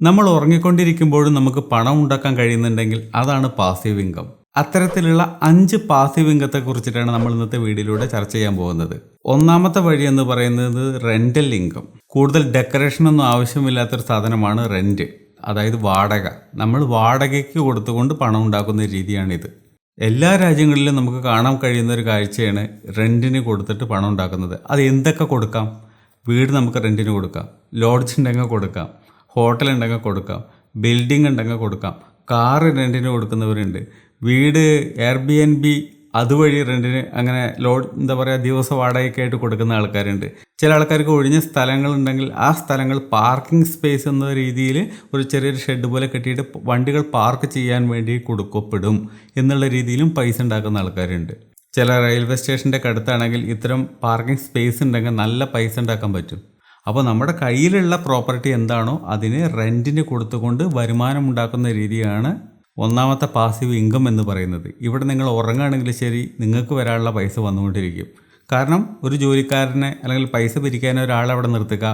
നമ്മൾ ഉറങ്ങിക്കൊണ്ടിരിക്കുമ്പോഴും നമുക്ക് പണം ഉണ്ടാക്കാൻ കഴിയുന്നുണ്ടെങ്കിൽ അതാണ് പാസീവ് ഇൻകം. അത്തരത്തിലുള്ള 5 പാസീവ് ഇൻകത്തെ കുറിച്ചിട്ടാണ് നമ്മൾ ഇന്നത്തെ വീഡിയോയിലൂടെ ചർച്ച ചെയ്യാൻ പോകുന്നത്. ഒന്നാമത്തെ വഴി എന്ന് പറയുന്നത് റെന്റൽ ഇൻകം. കൂടുതൽ ഡെക്കറേഷനൊന്നും ആവശ്യമില്ലാത്തൊരു സാധനമാണ് റെന്റ്, അതായത് വാടക. നമ്മൾ വാടകയ്ക്ക് കൊടുത്തുകൊണ്ട് പണം ഉണ്ടാക്കുന്ന രീതിയാണിത്. എല്ലാ രാജ്യങ്ങളിലും നമുക്ക് കാണാൻ കഴിയുന്ന ഒരു കാഴ്ചയാണ് റെന്റിന് കൊടുത്തിട്ട് പണം ഉണ്ടാക്കുന്നത്. അത് എന്തൊക്കെ കൊടുക്കാം? വീട് നമുക്ക് റെന്റിന് കൊടുക്കാം, ലോഡ്ജ് ഉണ്ടെങ്കിൽ കൊടുക്കാം, ഹോട്ടൽ ഉണ്ടെങ്കിൽ കൊടുക്കാം, ബിൽഡിംഗ് ഉണ്ടെങ്കിൽ കൊടുക്കാം, കാറ് റെൻറ്റിന് കൊടുക്കുന്നവരുണ്ട്, വീട് എയർബിഎൻബി അതുവഴി റെൻറ്റിന് അങ്ങനെ ദിവസ വാടകയ്ക്കായിട്ട് കൊടുക്കുന്ന ആൾക്കാരുണ്ട്. ചില ആൾക്കാർക്ക് ഒഴിഞ്ഞ സ്ഥലങ്ങളുണ്ടെങ്കിൽ ആ സ്ഥലങ്ങൾ പാർക്കിംഗ് സ്പേസ് എന്ന രീതിയിൽ ഒരു ചെറിയൊരു ഷെഡ് പോലെ കെട്ടിയിട്ട് വണ്ടികൾ പാർക്ക് ചെയ്യാൻ വേണ്ടി കൊടുക്കപ്പെടും എന്നുള്ള രീതിയിലും പൈസ ഉണ്ടാക്കുന്ന ആൾക്കാരുണ്ട്. ചില റെയിൽവേ സ്റ്റേഷൻ്റെ അടുത്താണെങ്കിൽ ഇത്തരം പാർക്കിംഗ് സ്പേസ് ഉണ്ടെങ്കിൽ നല്ല പൈസ ഉണ്ടാക്കാൻ പറ്റും. അപ്പോൾ നമ്മുടെ കയ്യിലുള്ള പ്രോപ്പർട്ടി എന്താണോ അതിന് റെൻറ്റിന് കൊടുത്തുകൊണ്ട് വരുമാനം ഉണ്ടാക്കുന്ന രീതിയാണ് ഒന്നാമത്തെ പാസീവ് ഇൻകം എന്ന് പറയുന്നത്. ഇവിടെ നിങ്ങൾ ഉറങ്ങുകയാണെങ്കിൽ ശരി, നിങ്ങൾക്ക് വരാനുള്ള പൈസ വന്നുകൊണ്ടിരിക്കും. കാരണം ഒരു ജോലിക്കാരനെ അല്ലെങ്കിൽ പൈസ പിരിക്കാൻ ഒരാളെ അവിടെ നിർത്തുക,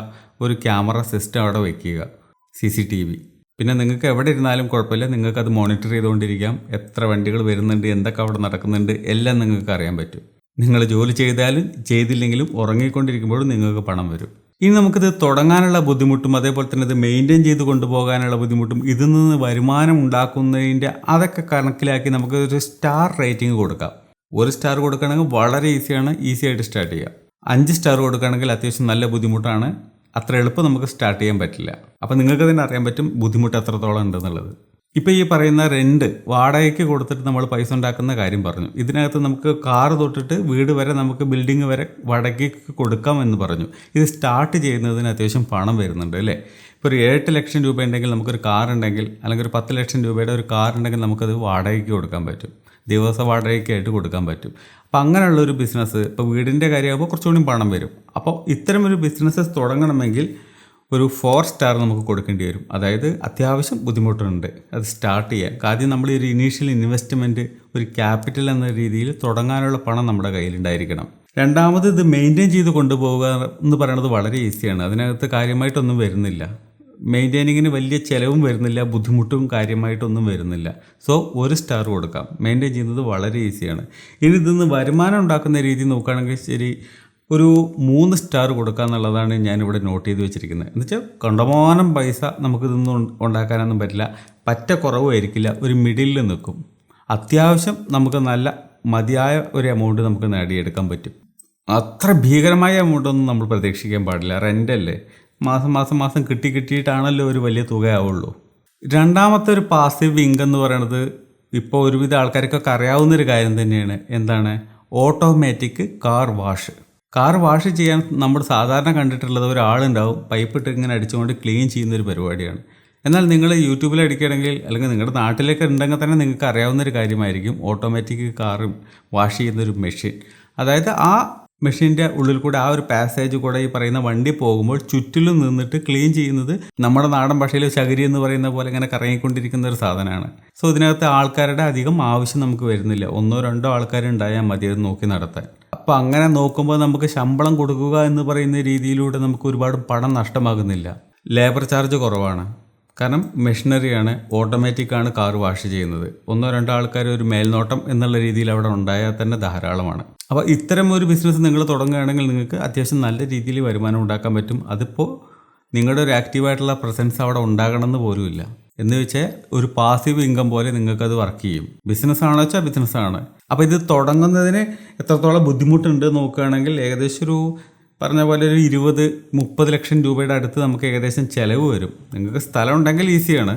ഒരു ക്യാമറ സിസ്റ്റം അവിടെ വയ്ക്കുക, CCTV. പിന്നെ നിങ്ങൾക്ക് എവിടെ ഇരുന്നാലും കുഴപ്പമില്ല, നിങ്ങൾക്കത് മോണിറ്റർ ചെയ്തുകൊണ്ടിരിക്കാം. എത്ര വണ്ടികൾ വരുന്നുണ്ട്, എന്തൊക്കെ അവിടെ നടക്കുന്നുണ്ട്, എല്ലാം നിങ്ങൾക്ക് അറിയാൻ പറ്റും. നിങ്ങൾ ജോലി ചെയ്താലും ചെയ്തില്ലെങ്കിലും ഉറങ്ങിക്കൊണ്ടിരിക്കുമ്പോഴും നിങ്ങൾക്ക് പണം വരും. ഇനി നമുക്കിത് തുടങ്ങാനുള്ള ബുദ്ധിമുട്ടും അതേപോലെ തന്നെ ഇത് മെയിൻറ്റെയിൻ ചെയ്ത് കൊണ്ടുപോകാനുള്ള ബുദ്ധിമുട്ടും ഇതിൽ നിന്ന് വരുമാനം ഉണ്ടാക്കുന്നതിൻ്റെ അതൊക്കെ കണക്കിലാക്കി നമുക്ക് ഒരു സ്റ്റാർ റേറ്റിംഗ് കൊടുക്കാം. 1 സ്റ്റാർ കൊടുക്കുകയാണെങ്കിൽ വളരെ ഈസി ആയിട്ട് സ്റ്റാർട്ട് ചെയ്യാം. 5 സ്റ്റാർ കൊടുക്കുകയാണെങ്കിൽ അത്യാവശ്യം നല്ല ബുദ്ധിമുട്ടാണ്, അത്ര എളുപ്പം നമുക്ക് സ്റ്റാർട്ട് ചെയ്യാൻ പറ്റില്ല. അപ്പോൾ നിങ്ങൾക്ക് തന്നെ അറിയാൻ പറ്റും ബുദ്ധിമുട്ട് എത്രത്തോളം ഉണ്ടെന്നുള്ളത്. ഇപ്പോൾ ഈ പറയുന്ന റെൻറ്റ് വാടകയ്ക്ക് കൊടുത്തിട്ട് നമ്മൾ പൈസ ഉണ്ടാക്കുന്ന കാര്യം പറഞ്ഞു. ഇതിനകത്ത് നമുക്ക് കാറ് തൊട്ടിട്ട് വീട് വരെ, നമുക്ക് ബിൽഡിംഗ് വരെ വാടകയ്ക്ക് കൊടുക്കാം എന്ന് പറഞ്ഞു. ഇത് സ്റ്റാർട്ട് ചെയ്യുന്നതിന് അത്യാവശ്യം പണം വരുന്നുണ്ട് അല്ലേ? ഇപ്പോൾ ഒരു 8 ലക്ഷം രൂപ ഉണ്ടെങ്കിൽ നമുക്കൊരു കാറുണ്ടെങ്കിൽ, അല്ലെങ്കിൽ ഒരു 10 ലക്ഷം രൂപയുടെ ഒരു കാറുണ്ടെങ്കിൽ നമുക്കത് വാടകയ്ക്ക് കൊടുക്കാൻ പറ്റും, ദിവസ വാടകയ്ക്കായിട്ട് കൊടുക്കാൻ പറ്റും. അപ്പോൾ അങ്ങനെയുള്ളൊരു ബിസിനസ്, ഇപ്പോൾ വീടിൻ്റെ കാര്യമാകുമ്പോൾ കുറച്ചുകൂടി പണം വരും. അപ്പോൾ ഇത്തരമൊരു ബിസിനസ് തുടങ്ങണമെങ്കിൽ ഒരു 4 സ്റ്റാർ നമുക്ക് കൊടുക്കേണ്ടി വരും. അതായത് അത്യാവശ്യം ബുദ്ധിമുട്ടുണ്ട് അത് സ്റ്റാർട്ട് ചെയ്യാൻ. ആദ്യം നമ്മൾ ഒരു ഇനീഷ്യൽ ഇൻവെസ്റ്റ്മെൻറ്റ്, ഒരു ക്യാപിറ്റൽ എന്ന രീതിയിൽ തുടങ്ങാനുള്ള പണം നമ്മുടെ കയ്യിലുണ്ടായിരിക്കണം. രണ്ടാമത് ഇത് മെയിൻറ്റെയിൻ ചെയ്ത് കൊണ്ടുപോകുക എന്ന് പറയുന്നത് വളരെ ഈസിയാണ്. അതിനകത്ത് കാര്യമായിട്ടൊന്നും വരുന്നില്ല, മെയിൻറ്റെയിനിങ്ങിന് വലിയ ചിലവും വരുന്നില്ല, ബുദ്ധിമുട്ടും കാര്യമായിട്ടൊന്നും വരുന്നില്ല. സോ 1 സ്റ്റാർ കൊടുക്കാം. മെയിൻറ്റെയിൻ ചെയ്യുന്നത് വളരെ ഈസിയാണ്. ഇനി ഇതിന്ന് വരുമാനം ഉണ്ടാക്കുന്ന രീതി നോക്കുകയാണെങ്കിൽ ശരി, ഒരു 3 സ്റ്റാർ കൊടുക്കുക എന്നുള്ളതാണ് ഞാനിവിടെ നോട്ട് ചെയ്ത് വെച്ചിരിക്കുന്നത്. എന്ന് വെച്ചാൽ കണ്ടമാനം പൈസ നമുക്കിതൊന്നും ഉണ്ടാക്കാനൊന്നും പറ്റില്ല, പറ്റ കുറവായിരിക്കില്ല, ഒരു മിഡിലിൽ നിൽക്കും. അത്യാവശ്യം നമുക്ക് നല്ല മതിയായ ഒരു എമൗണ്ട് നമുക്ക് നേടിയെടുക്കാൻ പറ്റും. അത്ര ഭീകരമായ എമൗണ്ടൊന്നും നമ്മൾ പ്രതീക്ഷിക്കാൻ പാടില്ല. റെൻ്റല്ലേ, മാസം കിട്ടിയിട്ടാണല്ലോ ഒരു വലിയ തുകയാവുള്ളൂ. രണ്ടാമത്തെ ഒരു പാസീവ് ഇൻകം എന്ന് പറയുന്നത് ഇപ്പോൾ ഒരുവിധ ആൾക്കാർക്കൊക്കെ അറിയാവുന്നൊരു കാര്യം തന്നെയാണ്. എന്താണ്? ഓട്ടോമാറ്റിക് കാർ വാഷ് ചെയ്യാൻ നമ്മൾ സാധാരണ കണ്ടിട്ടുള്ളത് ഒരാളുണ്ടാവും, പൈപ്പിട്ട് ഇങ്ങനെ അടിച്ചുകൊണ്ട് ക്ലീൻ ചെയ്യുന്നൊരു പരിപാടിയാണ്. എന്നാൽ നിങ്ങൾ യൂട്യൂബിൽ അടിക്കുകയാണെങ്കിൽ, അല്ലെങ്കിൽ നിങ്ങളുടെ നാട്ടിലേക്ക് ഉണ്ടെങ്കിൽ തന്നെ നിങ്ങൾക്ക് അറിയാവുന്നൊരു കാര്യമായിരിക്കും ഓട്ടോമാറ്റിക് കാർ വാഷ് ചെയ്യുന്നൊരു മെഷീൻ. അതായത് ആ മെഷീൻ്റെ ഉള്ളിൽ കൂടെ ആ ഒരു പാസേജ് കൂടെ ഈ പറയുന്ന വണ്ടി പോകുമ്പോൾ ചുറ്റിലും നിന്നിട്ട് ക്ലീൻ ചെയ്യുന്നത് നമ്മുടെ നാടൻ ഭാഷയിൽ ചകിരി എന്ന് പറയുന്ന പോലെ ഇങ്ങനെ കറങ്ങിക്കൊണ്ടിരിക്കുന്ന ഒരു സാധനമാണ്. സോ ഇതിനകത്ത് ആൾക്കാരുടെ അധികം ആവശ്യം നമുക്ക് വരുന്നില്ല, 1-2 ആൾക്കാരുണ്ടായാൽ മതി അത് നോക്കി നടത്താൻ. അപ്പോൾ അങ്ങനെ നോക്കുമ്പോൾ നമുക്ക് ശമ്പളം കൊടുക്കുക എന്ന് പറയുന്ന രീതിയിലൂടെ നമുക്ക് ഒരുപാട് പണം നഷ്ടമാകുന്നില്ല. ലേബർ ചാർജ് കുറവാണ്, കാരണം മെഷീനറിയാണ്, ഓട്ടോമാറ്റിക്കാണ് കാർ വാഷ് ചെയ്യുന്നത്. 1-2 ആൾക്കാർ ഒരു മേൽനോട്ടം എന്നുള്ള രീതിയിൽ അവിടെ ഉണ്ടായാൽ തന്നെ ധാരാളമാണ്. അപ്പോൾ ഇത്തരം ഒരു ബിസിനസ് നിങ്ങൾ തുടങ്ങുകയാണെങ്കിൽ നിങ്ങൾക്ക് അത്യാവശ്യം നല്ല രീതിയിൽ വരുമാനം ഉണ്ടാക്കാൻ പറ്റും. അതിപ്പോൾ നിങ്ങളുടെ ഒരു ആക്റ്റീവായിട്ടുള്ള പ്രസൻസ് അവിടെ ഉണ്ടാകണമെന്ന് പോലുമില്ല. എന്ന് വെച്ചാൽ ഒരു പാസീവ് ഇൻകം പോലെ നിങ്ങൾക്കത് വർക്ക് ചെയ്യും. ബിസിനസ്സാണോ വെച്ചാൽ ബിസിനസ്സാണ്. അപ്പോൾ ഇത് തുടങ്ങുന്നതിന് എത്രത്തോളം ബുദ്ധിമുട്ടുണ്ട് നോക്കുകയാണെങ്കിൽ ഏകദേശം ഒരു പറഞ്ഞ പോലെ ഒരു 20-30 ലക്ഷം രൂപയുടെ അടുത്ത് നമുക്ക് ഏകദേശം ചിലവ് വരും. നിങ്ങൾക്ക് സ്ഥലം ഉണ്ടെങ്കിൽ ഈസിയാണ്,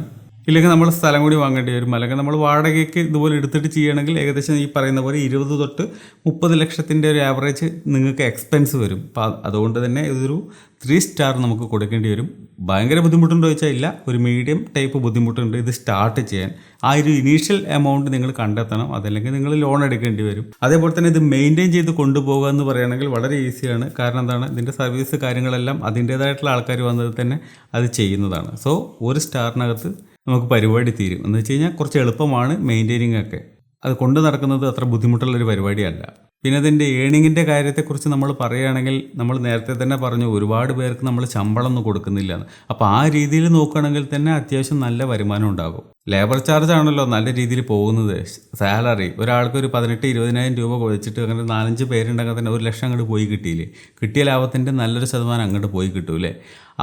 ഇല്ലെങ്കിൽ നമ്മൾ സ്ഥലം കൂടി വാങ്ങേണ്ടി വരും. അല്ലെങ്കിൽ നമ്മൾ വാടകയ്ക്ക് ഇതുപോലെ എടുത്തിട്ട് ചെയ്യുകയാണെങ്കിൽ ഏകദേശം ഈ പറയുന്ന പോലെ 20-30 ലക്ഷത്തിൻ്റെ ഒരു ആവറേജ് നിങ്ങൾക്ക് എക്സ്പെൻസ് വരും. അപ്പോൾ അതുകൊണ്ട് തന്നെ ഇതൊരു 3 സ്റ്റാർ നമുക്ക് കൊടുക്കേണ്ടി വരും. ഭയങ്കര ബുദ്ധിമുട്ടുണ്ടോ ചോദിച്ചാൽ ഇല്ല, ഒരു മീഡിയം ടൈപ്പ് ബുദ്ധിമുട്ടുണ്ട് ഇത് സ്റ്റാർട്ട് ചെയ്യാൻ. ആ ഒരു ഇനീഷ്യൽ എമൗണ്ട് നിങ്ങൾ കണ്ടെത്തണം, അതല്ലെങ്കിൽ നിങ്ങൾ ലോൺ എടുക്കേണ്ടി വരും. അതേപോലെ തന്നെ ഇത് മെയിൻറ്റെയിൻ ചെയ്ത് കൊണ്ടുപോകുക എന്ന് പറയുകയാണെങ്കിൽ വളരെ ഈസിയാണ്. കാരണം എന്താണ്, ഇതിൻ്റെ സർവീസ് കാര്യങ്ങളെല്ലാം അതിൻ്റേതായിട്ടുള്ള ആൾക്കാർ വന്നത് തന്നെ അത് ചെയ്യുന്നതാണ്. സോ 1 സ്റ്റാറിനകത്ത് നമുക്ക് പരിപാടി തീരും. എന്ന് വെച്ച് കഴിഞ്ഞാൽ കുറച്ച് എളുപ്പമാണ് മെയിൻറ്റെയിനിങ് ഒക്കെ. അത് കൊണ്ട് നടക്കുന്നത് അത്ര ബുദ്ധിമുട്ടുള്ളൊരു പരിപാടിയല്ല. പിന്നെ ഇതിൻ്റെ ഏണിങ്ങിൻ്റെ കാര്യത്തെക്കുറിച്ച് നമ്മൾ പറയുകയാണെങ്കിൽ നമ്മൾ നേരത്തെ തന്നെ പറഞ്ഞു ഒരുപാട് പേർക്ക് നമ്മൾ ശമ്പളമൊന്നും കൊടുക്കുന്നില്ല എന്ന്. അപ്പോൾ ആ രീതിയിൽ നോക്കുകയാണെങ്കിൽ തന്നെ അത്യാവശ്യം നല്ല വരുമാനം ഉണ്ടാകും. ലേബർ ചാർജ് ആണല്ലോ നല്ല രീതിയിൽ പോകുന്നത്. സാലറി ഒരാൾക്ക് ഒരു 18-20,000 രൂപ വെച്ചിട്ട് അങ്ങനെ 4-5 പേരുണ്ടെങ്കിൽ തന്നെ 1 ലക്ഷം അങ്ങോട്ട് പോയി കിട്ടിയില്ലേ. കിട്ടിയ ലാഭത്തിൻ്റെ നല്ലൊരു ശതമാനം അങ്ങോട്ട് പോയി കിട്ടൂലേ.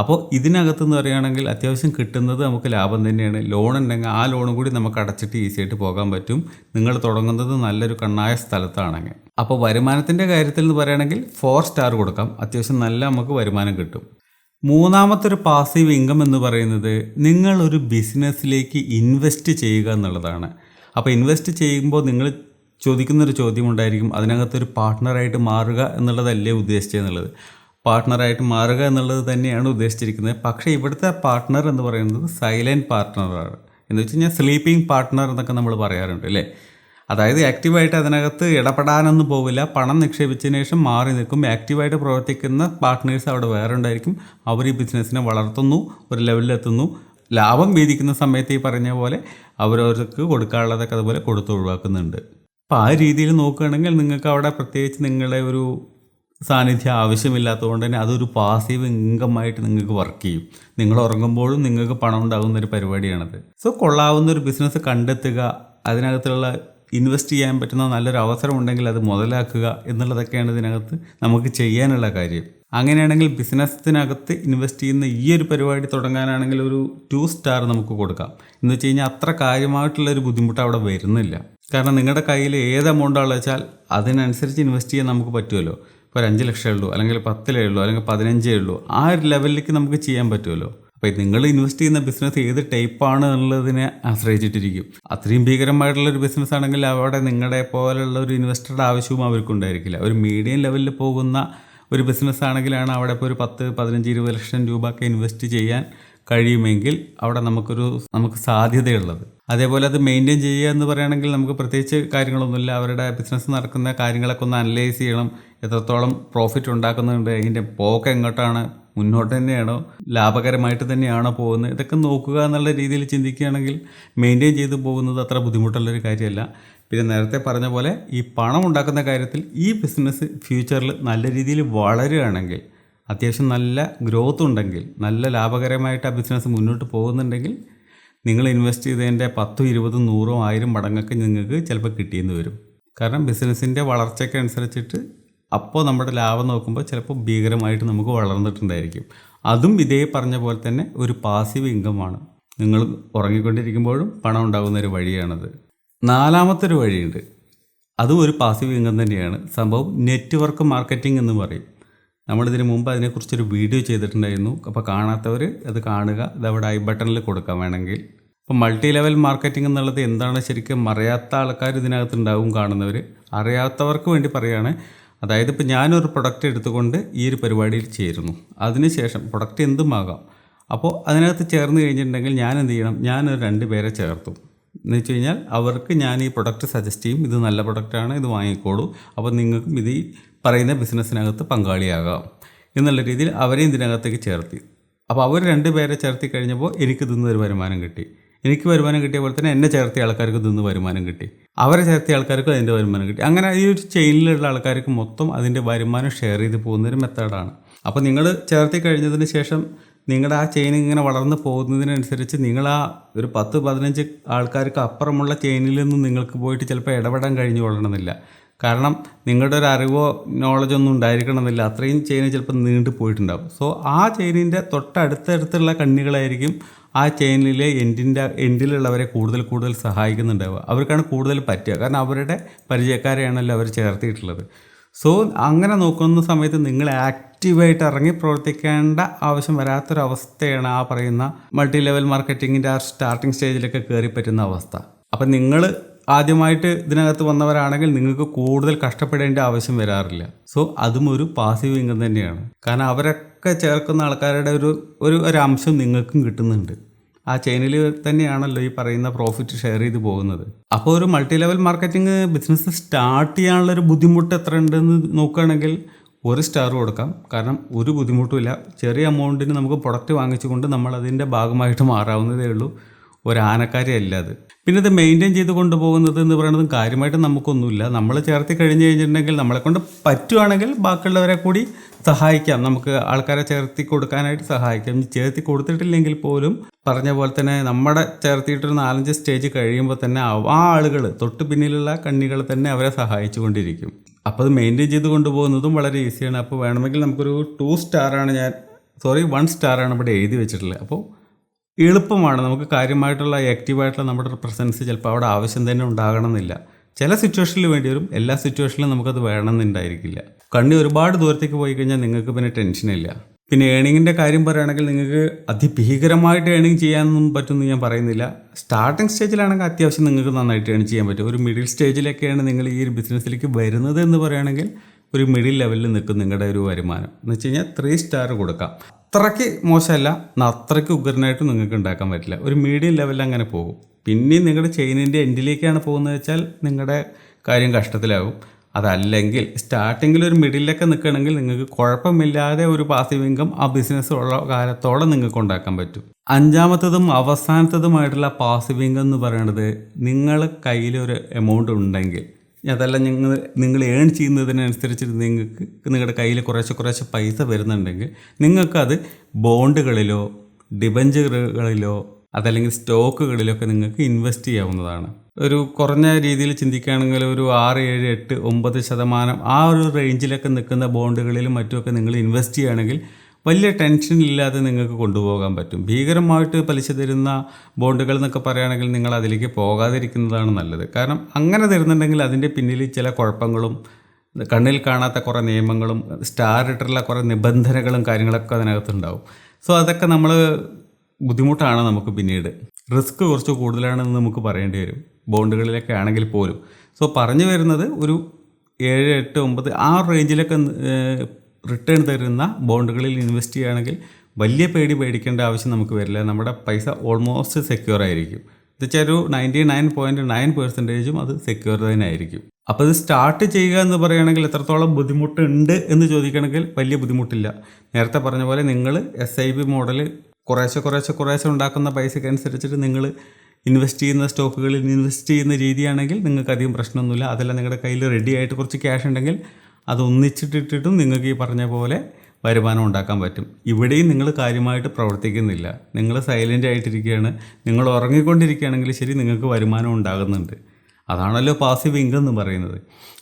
അപ്പോൾ ഇതിനകത്തെന്ന് പറയുകയാണെങ്കിൽ അത്യാവശ്യം കിട്ടുന്നത് നമുക്ക് ലാഭം തന്നെയാണ്. ലോൺ ഉണ്ടെങ്കിൽ ആ ലോണും കൂടി നമുക്ക് അടച്ചിട്ട് ഈസി ആയിട്ട് പോകാൻ പറ്റും, നിങ്ങൾ തുടങ്ങുന്നത് നല്ലൊരു കണ്ണായ സ്ഥലത്താണെങ്കിൽ. അപ്പോൾ വരുമാനത്തിൻ്റെ കാര്യത്തിൽ എന്ന് പറയുകയാണെങ്കിൽ 4 സ്റ്റാർ കൊടുക്കാം. അത്യാവശ്യം നല്ല നമുക്ക് വരുമാനം കിട്ടും. മൂന്നാമത്തെ ഒരു പാസീവ് ഇൻകം എന്ന് പറയുന്നത് നിങ്ങളൊരു ബിസിനസ്സിലേക്ക് ഇൻവെസ്റ്റ് ചെയ്യുക എന്നുള്ളതാണ്. അപ്പോൾ ഇൻവെസ്റ്റ് ചെയ്യുമ്പോൾ നിങ്ങൾ ചോദിക്കുന്നൊരു ചോദ്യമുണ്ടായിരിക്കും, അതിനകത്തൊരു പാർട്ട്ണറായിട്ട് മാറുക എന്നുള്ളതല്ലേ ഉദ്ദേശിച്ചതെന്നുള്ളത്. പാർട്ട്ണറായിട്ട് മാറുക എന്നുള്ളത് തന്നെയാണ് ഉദ്ദേശിച്ചിരിക്കുന്നത്. പക്ഷേ ഇവിടുത്തെ പാർട്ട്ണർ എന്ന് പറയുന്നത് സൈലൻറ്റ് പാർട്ട്ണറാണ്. എന്ന് വെച്ച് കഴിഞ്ഞാൽ സ്ലീപ്പിംഗ് പാർട്ട്ണർ എന്നൊക്കെ നമ്മൾ പറയാറുണ്ട് അല്ലേ. അതായത് ആക്റ്റീവായിട്ട് അതിനകത്ത് ഇടപെടാനൊന്നും പോവില്ല, പണം നിക്ഷേപിച്ചതിന് ശേഷം മാറി നിൽക്കും. ആക്റ്റീവായിട്ട് പ്രവർത്തിക്കുന്ന പാർട്ട്നേഴ്സ് അവിടെ വേറെ ഉണ്ടായിരിക്കും. അവർ ഈ ബിസിനസ്സിനെ വളർത്തുന്നു, ഒരു ലെവലിലെത്തുന്നു. ലാഭം വീതിക്കുന്ന സമയത്ത് ഈ പറഞ്ഞ പോലെ അവരവർക്ക് കൊടുക്കാനുള്ളതൊക്കെ അതുപോലെ കൊടുത്ത് ഒഴിവാക്കുന്നുണ്ട്. അപ്പോൾ ആ രീതിയിൽ നോക്കുകയാണെങ്കിൽ നിങ്ങൾക്ക് അവിടെ പ്രത്യേകിച്ച് നിങ്ങളുടെ ഒരു സാന്നിധ്യം ആവശ്യമില്ലാത്തതുകൊണ്ട് തന്നെ അതൊരു പാസീവ് ഇൻകമായിട്ട് നിങ്ങൾക്ക് വർക്ക് ചെയ്യും. നിങ്ങൾ ഉറങ്ങുമ്പോഴും നിങ്ങൾക്ക് പണം ഉണ്ടാകുന്ന ഒരു പരിപാടിയാണത്. സോ കൊള്ളാവുന്ന ഒരു ബിസിനസ് കണ്ടെത്തുക, അതിനകത്തുള്ള ഇൻവെസ്റ്റ് ചെയ്യാൻ പറ്റുന്ന നല്ലൊരു അവസരം ഉണ്ടെങ്കിൽ അത് മുതലാക്കുക എന്നുള്ളതൊക്കെയാണ് ഇതിനകത്ത് നമുക്ക് ചെയ്യാനുള്ള കാര്യം. അങ്ങനെയാണെങ്കിൽ ബിസിനസ്സിനകത്ത് ഇൻവെസ്റ്റ് ചെയ്യുന്ന ഈ ഒരു പരിപാടി തുടങ്ങാനാണെങ്കിൽ ഒരു 2 സ്റ്റാർ നമുക്ക് കൊടുക്കാം. എന്ന് വെച്ച് കഴിഞ്ഞാൽ അത്ര കാര്യമായിട്ടുള്ളൊരു ബുദ്ധിമുട്ട് അവിടെ വരുന്നില്ല. കാരണം നിങ്ങളുടെ കയ്യിൽ ഏത് എമൗണ്ടാണെന്ന് വെച്ചാൽ അതിനനുസരിച്ച് ഇൻവെസ്റ്റ് ചെയ്യാൻ നമുക്ക് പറ്റുമല്ലോ. ഇപ്പോൾ ഒരു 5 ലക്ഷം ഉള്ളൂ, അല്ലെങ്കിൽ 10 ഉള്ളൂ, അല്ലെങ്കിൽ 15 ഉള്ളൂ, ആ ഒരു ലെവലിലേക്ക് നമുക്ക് ചെയ്യാൻ പറ്റുമല്ലോ. അപ്പോൾ നിങ്ങൾ ഇൻവെസ്റ്റ് ചെയ്യുന്ന ബിസിനസ് ഏത് ടൈപ്പാണ് എന്നുള്ളതിനെ ആശ്രയിച്ചിട്ടിരിക്കും. അത്രയും ഭീകരമായിട്ടുള്ളൊരു ബിസിനസ് ആണെങ്കിൽ അവിടെ നിങ്ങളുടെ പോലുള്ള ഒരു ഇൻവെസ്റ്ററുടെ ആവശ്യവും അവർക്കുണ്ടായിരിക്കില്ല. ഒരു മീഡിയം ലെവലിൽ പോകുന്ന ഒരു ബിസിനസ് ആണെങ്കിലാണ് അവിടെ ഇപ്പോൾ ഒരു 10, 15, 20 ലക്ഷം രൂപ ഒക്കെ ഇൻവെസ്റ്റ് ചെയ്യാൻ കഴിയുമെങ്കിൽ അവിടെ നമുക്ക് സാധ്യതയുള്ളത്. അതേപോലെ അത് മെയിൻറ്റെയിൻ ചെയ്യുക എന്ന് പറയുകയാണെങ്കിൽ നമുക്ക് പ്രത്യേകിച്ച് കാര്യങ്ങളൊന്നുമില്ല. അവരുടെ ബിസിനസ് നടക്കുന്ന കാര്യങ്ങളൊക്കെ ഒന്ന് അനലൈസ് ചെയ്യണം. എത്രത്തോളം പ്രോഫിറ്റ് ഉണ്ടാക്കുന്നുണ്ട്, അതിൻ്റെ പോക്ക് എങ്ങോട്ടാണ്, മുന്നോട്ട് തന്നെയാണോ, ലാഭകരമായിട്ട് തന്നെയാണോ പോകുന്നത്, ഇതൊക്കെ നോക്കുക എന്നുള്ള രീതിയിൽ ചിന്തിക്കുകയാണെങ്കിൽ മെയിൻറ്റെയിൻ ചെയ്ത് പോകുന്നത് അത്ര ബുദ്ധിമുട്ടുള്ളൊരു കാര്യമല്ല. പിന്നെ നേരത്തെ പറഞ്ഞ പോലെ ഈ പണം ഉണ്ടാക്കുന്ന കാര്യത്തിൽ ഈ ബിസിനസ് ഫ്യൂച്ചറിൽ നല്ല രീതിയിൽ വളരുകയാണെങ്കിൽ, അത്യാവശ്യം നല്ല ഗ്രോത്ത് ഉണ്ടെങ്കിൽ, നല്ല ലാഭകരമായിട്ട് ആ ബിസിനസ് മുന്നോട്ട് പോകുന്നുണ്ടെങ്കിൽ നിങ്ങൾ ഇൻവെസ്റ്റ് ചെയ്തതിൻ്റെ 10, 20, 100, 1000 മടങ്ങൊക്കെ നിങ്ങൾക്ക് ചിലപ്പോൾ കിട്ടിയെന്ന് വരും. കാരണം ബിസിനസ്സിൻ്റെ വളർച്ചയ്ക്ക് അനുസരിച്ചിട്ട് അപ്പോൾ നമ്മുടെ ലാഭം നോക്കുമ്പോൾ ചിലപ്പോൾ ഭീകരമായിട്ട് നമുക്ക് വളർന്നിട്ടുണ്ടായിരിക്കും. അതും ഇതേ പറഞ്ഞ പോലെ തന്നെ ഒരു പാസീവ് ഇൻകമാണ്. നിങ്ങൾ ഉറങ്ങിക്കൊണ്ടിരിക്കുമ്പോഴും പണം ഉണ്ടാകുന്ന ഒരു വഴിയാണത്. നാലാമത്തെ ഒരു വഴിയുണ്ട്, അതും ഒരു പാസീവ് ഇൻകം തന്നെയാണ്. സംഭവം നെറ്റ്വർക്ക് മാർക്കറ്റിംഗ് എന്ന് പറയും. നമ്മളിതിന് മുമ്പ് അതിനെക്കുറിച്ചൊരു വീഡിയോ ചെയ്തിട്ടുണ്ടായിരുന്നു. അപ്പോൾ കാണാത്തവർ അത് കാണുക. ഇതവിടെ ഐ ബട്ടണിൽ കൊടുക്കാം വേണമെങ്കിൽ. അപ്പോൾ മൾട്ടി ലെവൽ മാർക്കറ്റിംഗ് എന്നുള്ളത് എന്താണ് ശരിക്കും അറിയാത്ത ആൾക്കാർ ഇതിനകത്ത് ഉണ്ടാവും കാണുന്നവർ. അറിയാത്തവർക്ക് വേണ്ടി പറയുകയാണ്. അതായത് ഇപ്പോൾ ഞാനൊരു പ്രൊഡക്റ്റ് എടുത്തുകൊണ്ട് ഈ ഒരു പരിപാടിയിൽ ചേരുന്നു. അതിനുശേഷം പ്രൊഡക്റ്റ് എന്തുമാകാം. അപ്പോൾ അതിനകത്ത് ചേർന്ന് കഴിഞ്ഞിട്ടുണ്ടെങ്കിൽ ഞാൻ എന്ത് ചെയ്യണം, ഞാനൊരു 2 പേരെ ചേർത്തു എന്ന് വെച്ച് കഴിഞ്ഞാൽ അവർക്ക് ഞാൻ ഈ പ്രൊഡക്റ്റ് സജസ്റ്റ് ചെയ്യും. ഇത് നല്ല പ്രൊഡക്റ്റാണ്, ഇത് വാങ്ങിക്കോളൂ, അപ്പോൾ നിങ്ങൾക്കും ഇത് ഈ പറയുന്ന ബിസിനസ്സിനകത്ത് പങ്കാളിയാകാം എന്നുള്ള രീതിയിൽ അവരെയും ഇതിനകത്തേക്ക് ചേർത്തി. അപ്പോൾ അവർ 2 പേരെ ചേർത്തി കഴിഞ്ഞപ്പോൾ എനിക്ക് ഇതിന്ന് ഒരു വരുമാനം കിട്ടി. എനിക്ക് വരുമാനം കിട്ടിയ പോലെ തന്നെ എന്നെ ചേർത്തിയ ആൾക്കാർക്ക് ഇതിന്ന് വരുമാനം കിട്ടി, അവരെ ചേർത്തിയ ആൾക്കാർക്ക് അതിൻ്റെ വരുമാനം കിട്ടി. അങ്ങനെ ഈ ഒരു ചെയിനിലുള്ള ആൾക്കാർക്ക് മൊത്തം അതിൻ്റെ വരുമാനം ഷെയർ ചെയ്ത് പോകുന്നൊരു മെത്തേഡാണ്. അപ്പോൾ നിങ്ങൾ ചേർത്തി കഴിഞ്ഞതിന് ശേഷം നിങ്ങളുടെ ആ ചെയിൻ ഇങ്ങനെ വളർന്ന് പോകുന്നതിനനുസരിച്ച് നിങ്ങൾ ആ ഒരു 10, 15 ആൾക്കാർക്ക് അപ്പുറമുള്ള ചെയിനിൽ നിന്നും നിങ്ങൾക്ക് പോയിട്ട് ചിലപ്പോൾ ഇടപെടാൻ കഴിഞ്ഞു കൊള്ളണമെന്നില്ല. കാരണം നിങ്ങളുടെ ഒരു അറിവോ നോളജോ ഒന്നും ഉണ്ടായിരിക്കണമെന്നില്ല. അത്രയും ചെയിൻ ചിലപ്പോൾ നീണ്ടു പോയിട്ടുണ്ടാകും. സോ ആ ചെയിനിൻ്റെ തൊട്ടടുത്തടുത്തുള്ള കണ്ണികളായിരിക്കും ആ ചെയിനിലെ എൻഡിലുള്ളവരെ കൂടുതൽ സഹായിക്കുന്നുണ്ടാവുക. അവർക്കാണ് കൂടുതൽ പറ്റുക. കാരണം അവരുടെ പരിചയക്കാരെയാണല്ലോ അവർ ചേർത്തിയിട്ടുള്ളത്. സോ അങ്ങനെ നോക്കുന്ന സമയത്ത് നിങ്ങൾ ആക്റ്റീവായിട്ട് ഇറങ്ങി പ്രവർത്തിക്കേണ്ട ആവശ്യം വരാത്തൊരവസ്ഥയാണ് ആ പറയുന്ന മൾട്ടി ലെവൽ മാർക്കറ്റിങ്ങിൻ്റെ ആ സ്റ്റാർട്ടിങ് സ്റ്റേജിലൊക്കെ കയറി പറ്റുന്ന അവസ്ഥ. അപ്പം നിങ്ങൾ ആദ്യമായിട്ട് ഇതിനകത്ത് വന്നവരാണെങ്കിൽ നിങ്ങൾക്ക് കൂടുതൽ കഷ്ടപ്പെടേണ്ട ആവശ്യം വരാറില്ല. സോ അതും ഒരു പാസീവ് ഇൻകം തന്നെയാണ്. കാരണം അവരൊക്കെ ചേർക്കുന്ന ആൾക്കാരുടെ ഒരു അംശം നിങ്ങൾക്കും കിട്ടുന്നുണ്ട്. ആ ചെയിനിൽ തന്നെയാണല്ലോ ഈ പറയുന്ന പ്രോഫിറ്റ് ഷെയർ ചെയ്ത് പോകുന്നത്. അപ്പോൾ ഒരു multi level marketing business start ചെയ്യാനുള്ളൊരു ബുദ്ധിമുട്ട് എത്ര ഉണ്ടെന്ന് നോക്കുകയാണെങ്കിൽ 1 സ്റ്റാർ കൊടുക്കാം. കാരണം ഒരു ബുദ്ധിമുട്ടുമില്ല. ചെറിയ എമൗണ്ടിന് നമുക്ക് പ്രൊഡക്റ്റ് വാങ്ങിച്ചുകൊണ്ട് നമ്മൾ അതിൻ്റെ ഭാഗമായിട്ട് മാറാവുന്നതേ ഉള്ളൂ. ഒരു ആനക്കാരയല്ല അത്. പിന്നെ ഇത് മെയിൻറ്റെയിൻ ചെയ്ത് കൊണ്ടുപോകുന്നത് എന്ന് പറയുന്നത് കാര്യമായിട്ട് നമുക്കൊന്നുമില്ല. നമ്മൾ ചേർത്തി കഴിഞ്ഞ് കഴിഞ്ഞിട്ടുണ്ടെങ്കിൽ നമ്മളെ കൊണ്ട് പറ്റുവാണെങ്കിൽ ബാക്കിയുള്ളവരെ കൂടി സഹായിക്കാം, നമുക്ക് ആൾക്കാരെ ചേർത്തി കൊടുക്കാനായിട്ട് സഹായിക്കാം. ചേർത്തി കൊടുത്തിട്ടില്ലെങ്കിൽ പോലും പറഞ്ഞ പോലെ തന്നെ നമ്മുടെ ചേർത്തിയിട്ടൊരു 4-5 സ്റ്റേജ് കഴിയുമ്പോൾ തന്നെ ആ ആളുകൾ തൊട്ട് പിന്നിലുള്ള കണ്ണികൾ തന്നെ അവരെ സഹായിച്ചു കൊണ്ടിരിക്കും. അപ്പോൾ അത് മെയിൻറ്റെയിൻ ചെയ്ത് കൊണ്ടുപോകുന്നതും വളരെ ഈസിയാണ്. അപ്പോൾ വേണമെങ്കിൽ നമുക്കൊരു 1 സ്റ്റാറാണ് ഇവിടെ എഴുതി വെച്ചിട്ടുള്ളത്. അപ്പോൾ എളുപ്പമാണ്, നമുക്ക് കാര്യമായിട്ടുള്ള ആക്റ്റീവായിട്ടുള്ള നമ്മുടെ പ്രസൻസ് ചിലപ്പോൾ അവിടെ ആവശ്യം തന്നെ ഉണ്ടാകണമെന്നില്ല. ചില സിറ്റുവേഷനിൽ വേണ്ടി വരും, എല്ലാ സിറ്റുവേഷനിലും നമുക്കത് വേണമെന്നുണ്ടായിരിക്കില്ല. കണ്ണി ഒരുപാട് ദൂരത്തേക്ക് പോയി കഴിഞ്ഞാൽ നിങ്ങൾക്ക് പിന്നെ ടെൻഷനില്ല. പിന്നെ ഏണിങ്ങിൻ്റെ കാര്യം പറയുകയാണെങ്കിൽ നിങ്ങൾക്ക് അതിഭീകരമായിട്ട് ഏണിങ് ചെയ്യാനൊന്നും പറ്റുമെന്ന് ഞാൻ പറയുന്നില്ല. സ്റ്റാർട്ടിങ് സ്റ്റേജിലാണെങ്കിൽ അത്യാവശ്യം നിങ്ങൾക്ക് നന്നായിട്ട് ഏൺ ചെയ്യാൻ പറ്റും. ഒരു മിഡിൽ സ്റ്റേജിലൊക്കെയാണ് നിങ്ങൾ ഈ ഒരു ബിസിനസ്സിലേക്ക് വരുന്നത് എന്ന് പറയുകയാണെങ്കിൽ ഒരു മിഡിൽ ലെവലിൽ നിൽക്കും നിങ്ങളുടെ ഒരു വരുമാനം എന്ന് വെച്ച് കഴിഞ്ഞാൽ 3 സ്റ്റാർ കൊടുക്കാം. അത്രയ്ക്ക് മോശമല്ല, എന്നാൽ അത്രയ്ക്ക് ഉഗ്രനായിട്ട് നിങ്ങൾക്ക് ഉണ്ടാക്കാൻ പറ്റില്ല. ഒരു മീഡിയം ലെവലിൽ അങ്ങനെ പോകും. പിന്നെയും നിങ്ങളുടെ ചെയിനിൻ്റെ എൻഡിലേക്കാണ് പോകുന്നത് വെച്ചാൽ നിങ്ങളുടെ കാര്യം കഷ്ടത്തിലാകും. അതല്ലെങ്കിൽ സ്റ്റാർട്ടിങ്ങിൽ ഒരു മിഡിലൊക്കെ നിൽക്കുകയാണെങ്കിൽ നിങ്ങൾക്ക് കുഴപ്പമില്ലാതെ ഒരു പാസീവ് ഇൻകം ആ ബിസിനസ് ഉള്ള കാലത്തോളം നിങ്ങൾക്ക് ഉണ്ടാക്കാൻ പറ്റും. 5-മത്തതും അവസാനത്തതുമായിട്ടുള്ള പാസീവ് ഇൻകം എന്ന് പറയുന്നത് നിങ്ങൾ കയ്യിലൊരു എമൗണ്ട് ഉണ്ടെങ്കിൽ, അതല്ല നിങ്ങൾ ഏൺ ചെയ്യുന്നതിനനുസരിച്ച് നിങ്ങൾക്ക് നിങ്ങളുടെ കയ്യിൽ കുറേശ്ശെ പൈസ വരുന്നുണ്ടെങ്കിൽ നിങ്ങൾക്കത് ബോണ്ടുകളിലോ ഡിബഞ്ചറുകളിലോ അതല്ലെങ്കിൽ സ്റ്റോക്കുകളിലൊക്കെ നിങ്ങൾക്ക് ഇൻവെസ്റ്റ് ചെയ്യാവുന്നതാണ്. ഒരു കുറഞ്ഞ രീതിയിൽ ചിന്തിക്കുകയാണെങ്കിൽ ഒരു 6, 7, 8, 9% ആ ഒരു റേഞ്ചിലൊക്കെ നിൽക്കുന്ന ബോണ്ടുകളിലും മറ്റുമൊക്കെ നിങ്ങൾ ഇൻവെസ്റ്റ് ചെയ്യുകയാണെങ്കിൽ വലിയ ടെൻഷൻ ഇല്ലാതെ നിങ്ങൾക്ക് കൊണ്ടുപോകാൻ പറ്റും. ഭീകരമായിട്ട് പലിശ തരുന്ന ബോണ്ടുകൾ എന്നൊക്കെ പറയുകയാണെങ്കിൽ നിങ്ങൾ അതിലേക്ക് പോകാതിരിക്കുന്നതാണ് നല്ലത്. കാരണം അങ്ങനെ തരുന്നുണ്ടെങ്കിൽ അതിൻ്റെ പിന്നിൽ ചില കുഴപ്പങ്ങളും കണ്ണിൽ കാണാത്ത കുറേ നിയമങ്ങളും സ്റ്റാർ ഇട്ടുള്ള കുറേ നിബന്ധനകളും കാര്യങ്ങളൊക്കെ അതിനകത്തുണ്ടാവും. സോ അതൊക്കെ നമ്മൾ ബുദ്ധിമുട്ടാണ് നമുക്ക് പിന്നീട്. റിസ്ക് കുറച്ച് കൂടുതലാണെന്ന് നമുക്ക് പറയേണ്ടി വരും ബോണ്ടുകളിലൊക്കെ ആണെങ്കിൽ പോലും. സോ പറഞ്ഞു വരുന്നത് ഒരു 7, 8, 9 ആ റേഞ്ചിലൊക്കെ റിട്ടേൺ തരുന്ന ബോണ്ടുകളിൽ ഇൻവെസ്റ്റ് ചെയ്യുകയാണെങ്കിൽ വലിയ പേടിക്കേണ്ട ആവശ്യം നമുക്ക് വരില്ല. നമ്മുടെ പൈസ ഓൾമോസ്റ്റ് സെക്യൂർ ആയിരിക്കും. എന്നുവെച്ചാൽ ഒരു 99.9% അത് സെക്യൂർ തന്നെ ആയിരിക്കും. അപ്പോൾ ഇത് സ്റ്റാർട്ട് ചെയ്യുക എന്ന് പറയുകയാണെങ്കിൽ എത്രത്തോളം ബുദ്ധിമുട്ടുണ്ട് എന്ന് ചോദിക്കുകയാണെങ്കിൽ വലിയ ബുദ്ധിമുട്ടില്ല. നേരത്തെ പറഞ്ഞ പോലെ നിങ്ങൾ SIP മോഡൽ കുറേശ്ശെ ഉണ്ടാക്കുന്ന പൈസയ്ക്ക് അനുസരിച്ചിട്ട് നിങ്ങൾ ഇൻവെസ്റ്റ് ചെയ്യുന്ന സ്റ്റോക്കുകളിൽ ഇൻവെസ്റ്റ് ചെയ്യുന്ന രീതിയാണെങ്കിൽ നിങ്ങൾക്ക് അധികം പ്രശ്നമൊന്നുമില്ല. അതെല്ലാം നിങ്ങളുടെ കയ്യിൽ റെഡി ആയിട്ട് കുറച്ച് ക്യാഷ് ഉണ്ടെങ്കിൽ അത് ഒന്നിച്ചിട്ടിട്ടും നിങ്ങൾക്ക് ഈ പറഞ്ഞ പോലെ വരുമാനം ഉണ്ടാക്കാൻ പറ്റും. ഇവിടെയും നിങ്ങൾ കാര്യമായിട്ട് പ്രവർത്തിക്കുന്നില്ല, നിങ്ങൾ സൈലൻ്റ് ആയിട്ടിരിക്കുകയാണ്. നിങ്ങൾ ഉറങ്ങിക്കൊണ്ടിരിക്കുകയാണെങ്കിൽ ശരി, നിങ്ങൾക്ക് വരുമാനം ഉണ്ടാകുന്നുണ്ട്. അതാണല്ലോ പാസീവ് ഇൻകം എന്ന് പറയുന്നത്.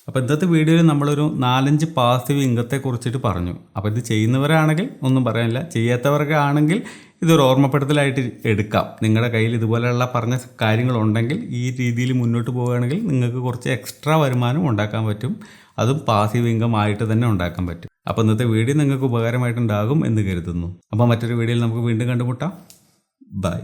അപ്പോൾ ഇന്നത്തെ വീഡിയോയിൽ നമ്മളൊരു 4-5 പാസീവ് ഇൻകത്തെ കുറിച്ചിട്ട് പറഞ്ഞു. അപ്പോൾ ഇത് ചെയ്യുന്നവരാണെങ്കിൽ ഒന്നും പറയാനില്ല, ചെയ്യാത്തവർക്ക് ആണെങ്കിൽ ഇതൊരു ഓർമ്മപ്പെടുത്തലായിട്ട് എടുക്കാം. നിങ്ങളുടെ കയ്യിൽ ഇതുപോലെയുള്ള പറഞ്ഞ കാര്യങ്ങളുണ്ടെങ്കിൽ ഈ രീതിയിൽ മുന്നോട്ട് പോവുകയാണെങ്കിൽ നിങ്ങൾക്ക് കുറച്ച് എക്സ്ട്രാ വരുമാനം ഉണ്ടാക്കാൻ പറ്റും. അതും പാസീവ് ഇൻകം ആയിട്ട് തന്നെ ഉണ്ടാക്കാൻ പറ്റും. അപ്പോൾ ഇന്നത്തെ വീഡിയോ നിങ്ങൾക്ക് ഉപകാരമായിട്ടുണ്ടാകും എന്ന് കരുതുന്നു. അപ്പോൾ മറ്റൊരു വീഡിയോയിൽ നമുക്ക് വീണ്ടും കണ്ടുമുട്ടാം. ബൈ.